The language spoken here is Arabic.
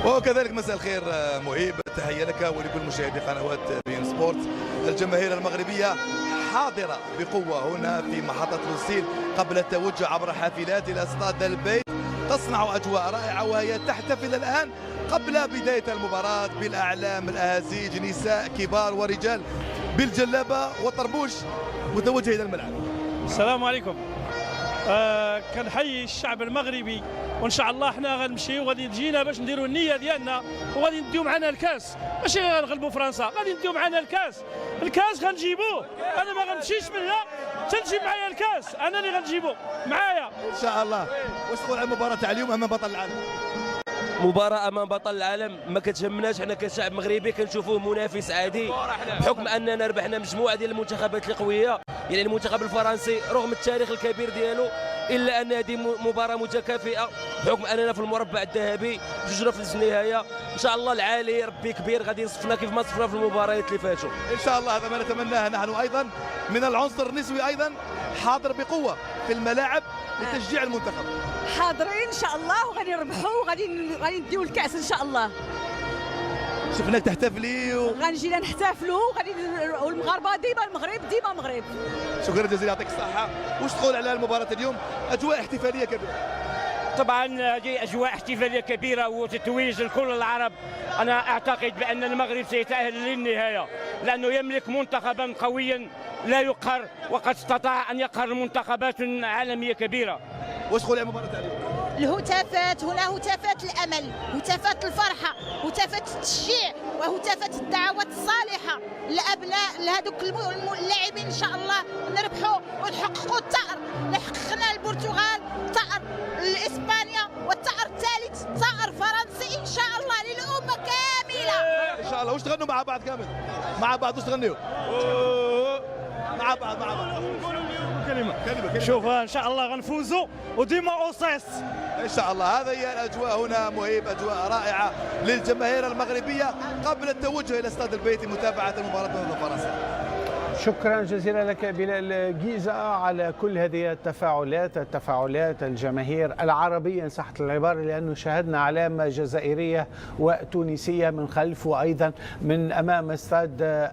وكذلك مساء الخير مهيب، تحية لك ولكل مشاهدي قنوات بين سبورت. الجماهير المغربية حاضرة بقوة هنا في محطة لوسيل قبل التوجه عبر حافلات إلى استاد البيت، تصنع أجواء رائعة وهي تحتفل الآن قبل بداية المباراة بالأعلام، الأهازيج، نساء كبار ورجال بالجلابة وطربوش متوجه إلى الملعب. السلام عليكم. كنحيي الشعب المغربي، وان شاء الله حنا غنمشيو وغادي جينا باش نديروا النيه ديالنا، وغادي نديو معنا الكاس، ماشي غنغلبوا فرنسا، غادي نديو معنا الكاس غنجيبوه. انا ما غنمشيش من هنا تنجيب معايا الكاس، انا اللي غنجيبو معايا ان شاء الله. واش تقول على المباراه تاع اليوم امام بطل العالم؟ مباراة أمام بطل العالم ما كتهمناش، حنا كشعب مغربي كنشوفوه منافس عادي بحكم أننا ربحنا مجموعة ديال المنتخبات القوية. يعني المنتخب الفرنسي رغم التاريخ الكبير ديالو إلا أن هذه مباراة متكافئة بحكم أننا في المربع الذهبي جوجنا في النهاية. إن شاء الله العالي ربي كبير غادي يصفنا كيف ما صفنا في المباريات اللي فاتوا إن شاء الله. هذا ما نتمناه نحن أيضا من العنصر النسوي، أيضا حاضر بقوة في الملاعب لتشجيع المنتخب. حاضرين ان شاء الله وغادي نربحوا وغادي نديو الكاس ان شاء الله. شفناك تحتفلي غنجينا نحتفلوا والمغاربه ديما المغرب ديما مغرب. شكرا جزيلا، يعطيك الصحة. واش تقول على المباراة اليوم؟ أجواء احتفالية كبيرة. طبعا هذه اجواء احتفاليه كبيره وتتويج لكل العرب. انا اعتقد بان المغرب سيتاهل للنهايه لانه يملك منتخبا قويا لا يقهر، وقد استطاع ان يقهر منتخبات عالميه كبيره. واش تقول على المباراة اليوم؟ الهتافات هنا، هتافات الامل، هتافات الفرحه، هتافات التشجيع، وهتافات الدعوات الصالحه لابناء لهذوك اللاعبين. ان شاء الله نربحوا ونحققوا الثأر اللي حققنا البرتغال، ثأر لاسبانيا، والثأر الثالث ثأر فرنسي ان شاء الله للامه كامله ان شاء الله. واش تغنوا مع بعض كامل؟ مع بعض واش تغنيوا؟ مع بعض كلمة. شوف ان شاء الله غنفوزوا وديما اوسيس ان شاء الله. هذه هي الاجواء هنا مهيب، اجواء رائعه للجماهير المغربيه قبل التوجه الى استاد البيت لمتابعه المباراه ضد فرنسا. شكرا جزيلا لك بلال جيزة على كل هذه التفاعلات الجماهير العربية إن صحت العبارة، لأنه شاهدنا علامة جزائرية وتونسية من خلف وأيضا من أمام استاد